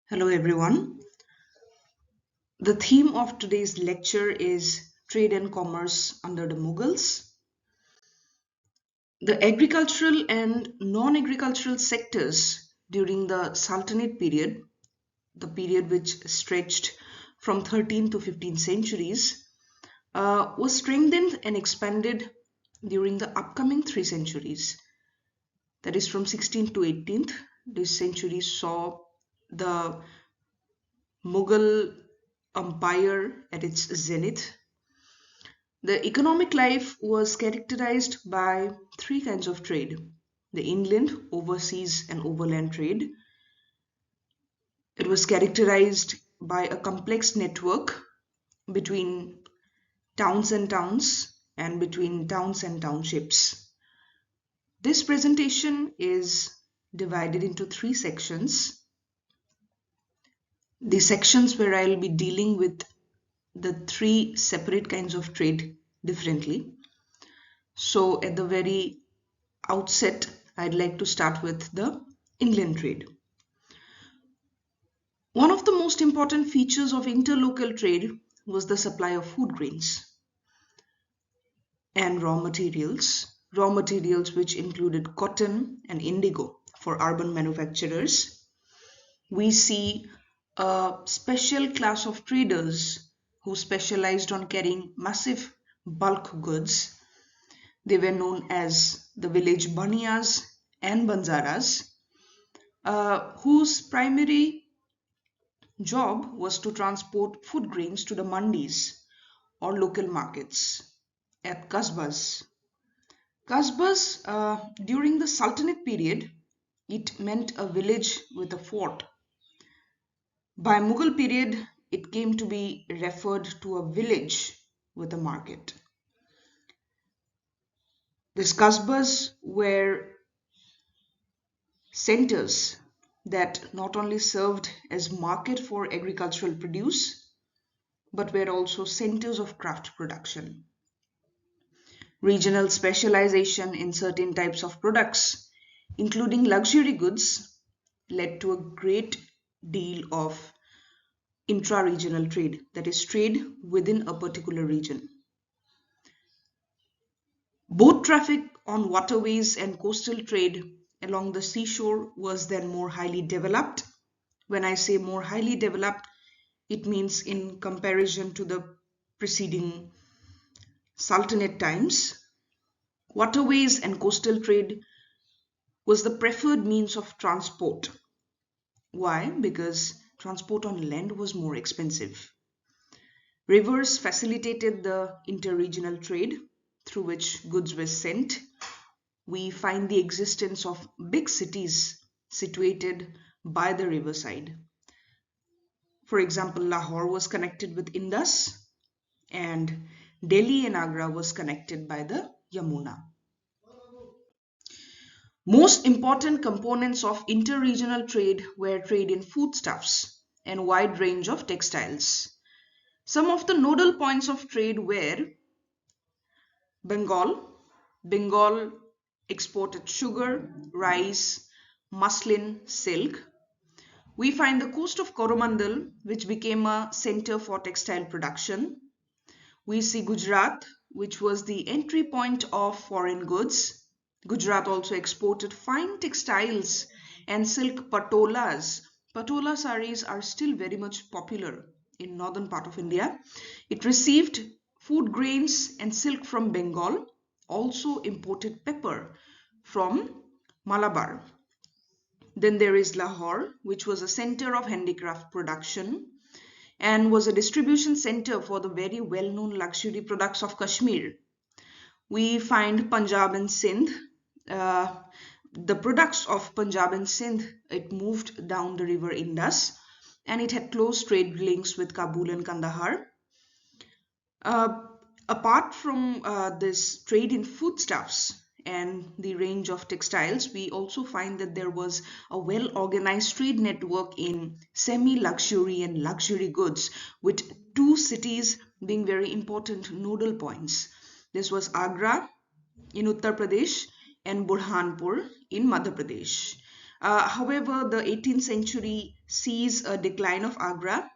Hello everyone. The theme of today's lecture is trade and commerce under the Mughals. The agricultural and non-agricultural sectors during the Sultanate period, the period which stretched from 13th to 15th centuries, was strengthened and expanded during the upcoming 3 centuries. That is from 16th to 18th. This century saw the Mughal empire at its zenith. The economic life was characterized by three kinds of trade: the inland, overseas, and overland trade. It was characterized by a complex network between towns and between towns and townships. This presentation is divided into three sections. The sections where I'll be dealing with the three separate kinds of trade differently. So at the very outset, I'd like to start with the inland trade. One of the most important features of interlocal trade was the supply of food grains and raw materials which included cotton and indigo for urban manufacturers. We see a special class of traders who specialized on carrying massive bulk goods. They were known as the village baniyas and banzaras, whose primary job was to transport food grains to the mandis or local markets at kasbas. Kasbas, during the Sultanate period, it meant a village with a fort. By Mughal period, it came to be referred to a village with a market. These kasbas were centers that not only served as market for agricultural produce, but were also centers of craft production. Regional specialization in certain types of products, including luxury goods, led to a great deal of intra-regional trade, that is, trade within a particular region. Boat traffic on waterways and coastal trade along the seashore was then more highly developed. When I say more highly developed, it means in comparison to the preceding Sultanate times. Waterways and coastal trade was the preferred means of transport. Why? Because transport on land was more expensive. Rivers facilitated the interregional trade through which goods were sent. We find the existence of big cities situated by the riverside. For example, Lahore was connected with Indus, and Delhi and Agra was connected by the Yamuna. Most important components of interregional trade were trade in foodstuffs and a wide range of textiles. Some of the nodal points of trade were Bengal. Bengal exported sugar, rice, muslin, silk. We find the coast of Coromandel, which became a center for textile production. We see Gujarat, which was the entry point of foreign goods. Gujarat also exported fine textiles and silk patolas. Patola saris are still very much popular in northern part of India. It received food grains and silk from Bengal, also imported pepper from Malabar. Then there is Lahore, which was a center of handicraft production and was a distribution center for the very well-known luxury products of Kashmir. We find Punjab and Sindh. The products of Punjab and Sindh, it moved down the river Indus, and it had close trade links with Kabul and Kandahar. Apart from this trade in foodstuffs and the range of textiles, we also find that there was a well-organized trade network in semi-luxury and luxury goods, with two cities being very important nodal points. This was Agra in Uttar Pradesh and Burhanpur in Madhya Pradesh. However, the 18th century sees a decline of Agra,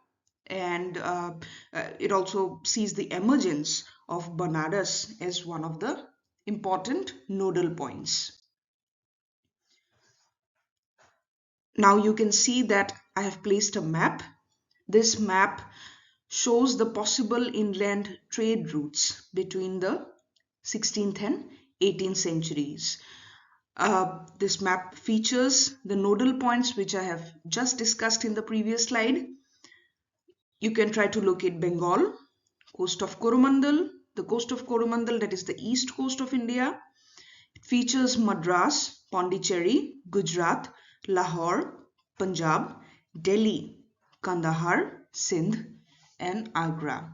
and it also sees the emergence of Banaras as one of the important nodal points. Now you can see that I have placed a map. This map shows the possible inland trade routes between the 16th and 18th centuries. This map features the nodal points which I have just discussed in the previous slide. You can try to locate Bengal, coast of Coromandel, the coast of Coromandel, that is the east coast of India. It features Madras, Pondicherry, Gujarat, Lahore, Punjab, Delhi, Kandahar, Sindh, and Agra.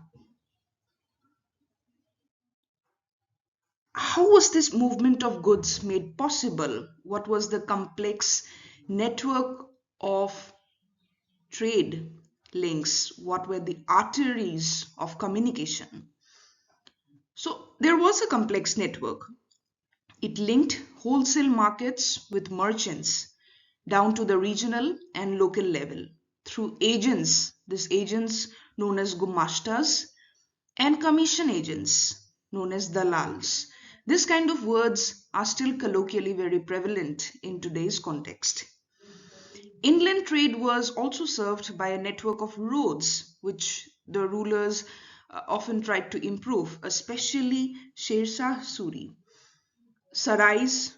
How was this movement of goods made possible? What was the complex network of trade links? What were the arteries of communication? So there was a complex network. It linked wholesale markets with merchants down to the regional and local level through agents, these agents known as gumashtas, and commission agents known as dalals. This kind of words are still colloquially very prevalent in today's context. Inland trade was also served by a network of roads, which the rulers often tried to improve, especially Sher Shah Suri. Sarais,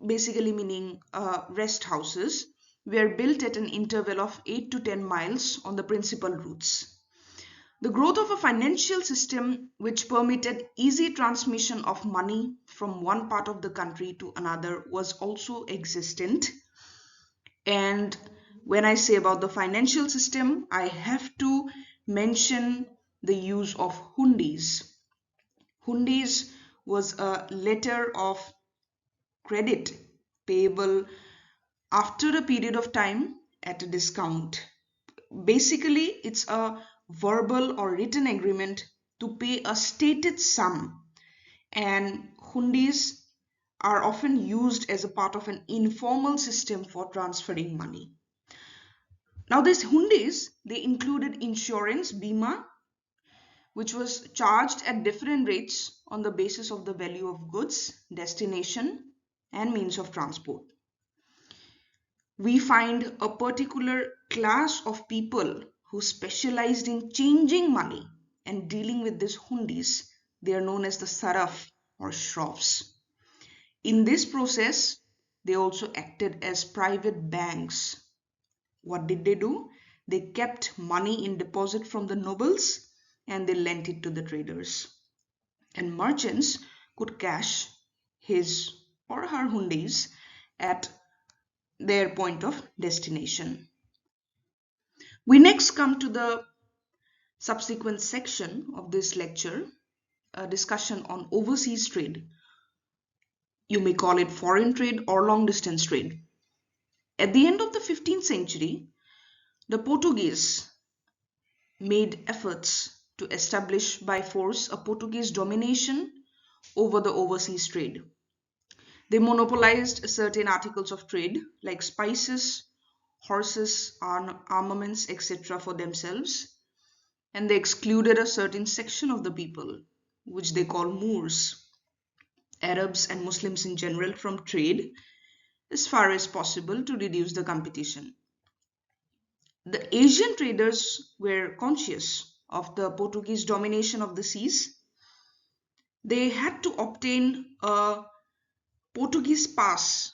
basically meaning rest houses, were built at an interval of 8 to 10 miles on the principal routes. The growth of a financial system which permitted easy transmission of money from one part of the country to another was also existent. And when I say about the financial system, I have to mention the use of hundis. Hundis was a letter of credit payable after a period of time at a discount. Basically, it's a verbal or written agreement to pay a stated sum, and hundis are often used as a part of an informal system for transferring money. Now, these hundis, they included insurance, bima, which was charged at different rates on the basis of the value of goods, destination, and means of transport. We find a particular class of people who specialized in changing money and dealing with these hundis. They are known as the saraf or shroffs. In this process, they also acted as private banks. What did they do? They kept money in deposit from the nobles and they lent it to the traders. And merchants could cash his or her hundis at their point of destination. We next come to the subsequent section of this lecture, a discussion on overseas trade. You may call it foreign trade or long distance trade. At the end of the 15th century, the Portuguese made efforts to establish by force a Portuguese domination over the overseas trade. They monopolized certain articles of trade like spices, horses, armaments, etc. for themselves, and they excluded a certain section of the people, which they call Moors, Arabs and Muslims in general, from trade as far as possible to reduce the competition. The Asian traders were conscious of the Portuguese domination of the seas. They had to obtain a Portuguese pass,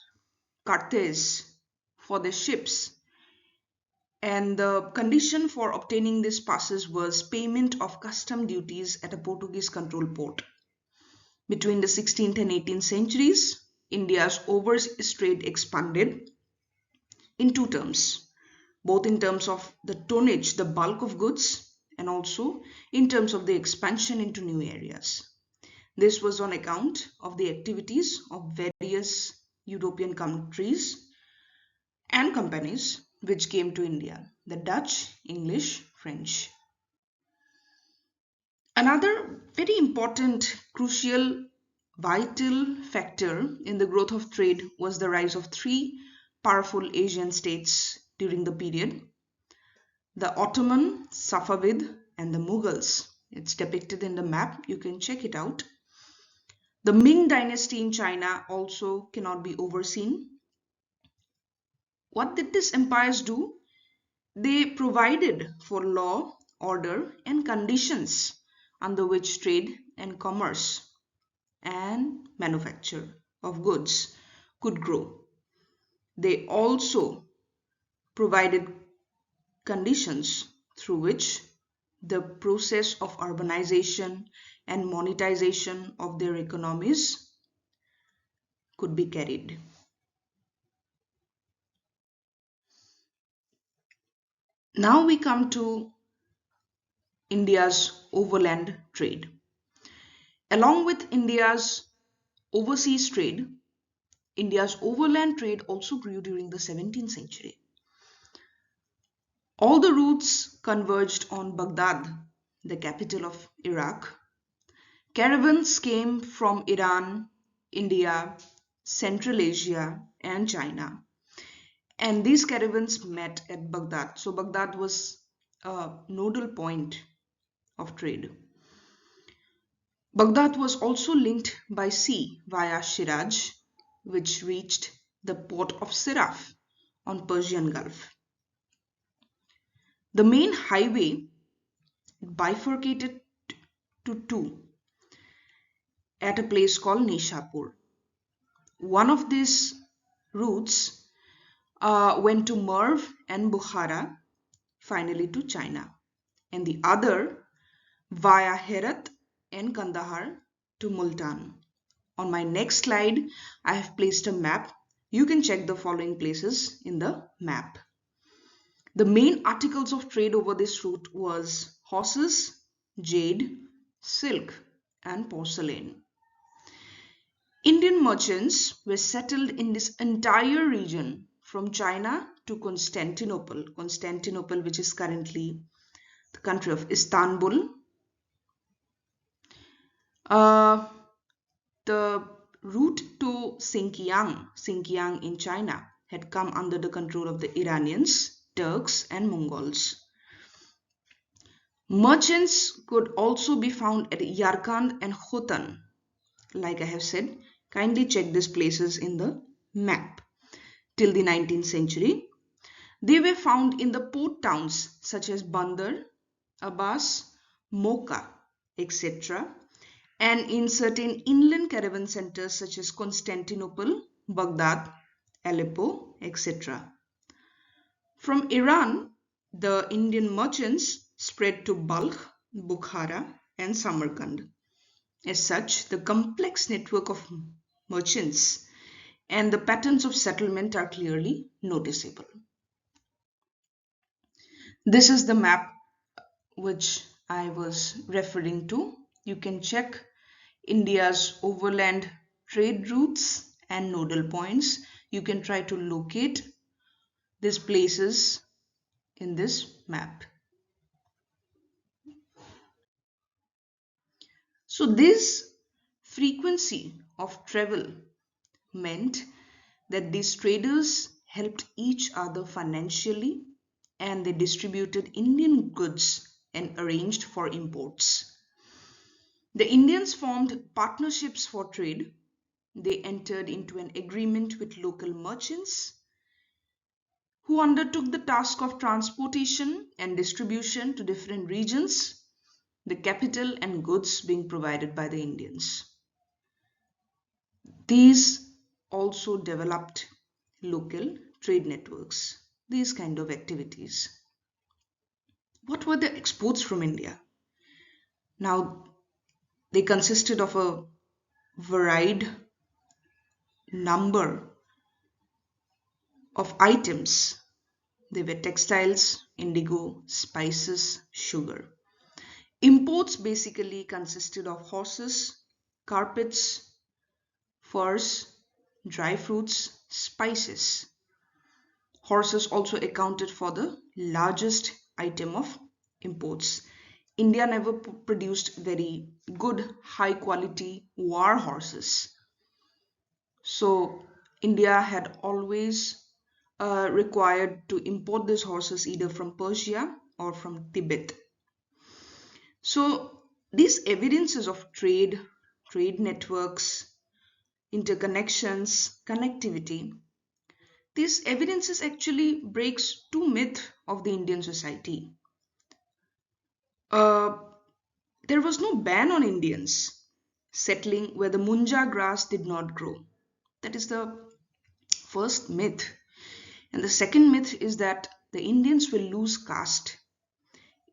cartes, for their ships, and the condition for obtaining these passes was payment of custom duties at a Portuguese controlled port. Between the 16th and 18th centuries, India's overseas trade expanded in two terms, both in terms of the tonnage, the bulk of goods, and also in terms of the expansion into new areas. This was on account of the activities of various European countries and companies which came to India, the Dutch, English, French. Another very important, crucial, vital factor in the growth of trade was the rise of three powerful Asian states during the period: the Ottoman, Safavid, and the Mughals. It's depicted in the map. You can check it out. The Ming dynasty in China also cannot be overseen. What did these empires do? They provided for law, order, and conditions under which trade and commerce and manufacture of goods could grow. They also provided conditions through which the process of urbanization and monetization of their economies could be carried. Now we come to India's overland trade. Along with India's overseas trade, India's overland trade also grew during the 17th century. All the routes converged on Baghdad, the capital of Iraq. Caravans came from Iran, India, Central Asia, and China. And these caravans met at Baghdad. So Baghdad was a nodal point of trade. Baghdad was also linked by sea via Shiraz, which reached the port of Siraf on Persian Gulf. The main highway bifurcated to two at a place called Nishapur. One of these routes went to Merv and Bukhara, finally to China, and the other via Herat and Kandahar to Multan. On my next slide, I have placed a map. You can check the following places in the map. The main articles of trade over this route was horses, jade, silk, and porcelain. Indian merchants were settled in this entire region from China to Constantinople, which is currently the country of Istanbul. The route to Xinjiang in China, had come under the control of the Iranians, Turks, and Mongols. Merchants could also be found at Yarkand and Khotan. Like I have said, kindly check these places in the map. Till the 19th century, they were found in the port towns such as Bandar, Abbas, Mocha, etc., and in certain inland caravan centers such as Constantinople, Baghdad, Aleppo, etc. From Iran, the Indian merchants spread to Balkh, Bukhara, and Samarkand. As such, the complex network of merchants and the patterns of settlement are clearly noticeable. This is the map which I was referring to. You can check India's overland trade routes and nodal points. You can try to locate these places in this map. So this frequency of travel meant that these traders helped each other financially, and they distributed Indian goods and arranged for imports. The Indians formed partnerships for trade. They entered into an agreement with local merchants who undertook the task of transportation and distribution to different regions, the capital and goods being provided by the Indians. These also developed local trade networks, these kind of activities. What were the exports from India? Now, they consisted of a varied number of items. They were textiles, indigo, spices, sugar. Imports basically consisted of horses, carpets, furs, dry fruits, spices. Horses also accounted for the largest item of imports. India never produced very good, high quality war horses. So India had always required to import these horses either from Persia or from Tibet. So these evidences of trade, trade networks, interconnections, connectivity, these evidences actually breaks two myths of the Indian society. Uh, there was no ban on Indians settling where the munja grass did not grow. That is the first myth. And the second myth is that the Indians will lose caste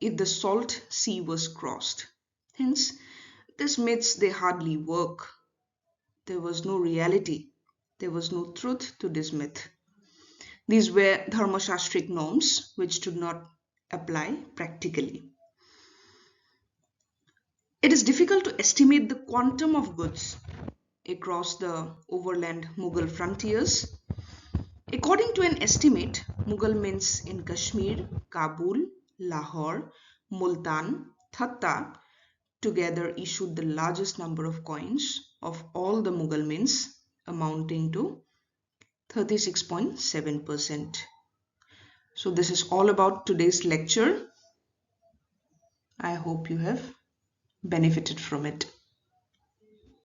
if the salt sea was crossed. Hence, these myths they hardly work. There was no reality. There was no truth to this myth. These were dharmashastric norms which did not apply practically. It is difficult to estimate the quantum of goods across the overland Mughal frontiers. According to an estimate, Mughal mints in Kashmir, Kabul, Lahore, Multan, Thatta together issued the largest number of coins of all the Mughal mints, amounting to 36.7%. So this is all about today's lecture. I hope you have benefited from it.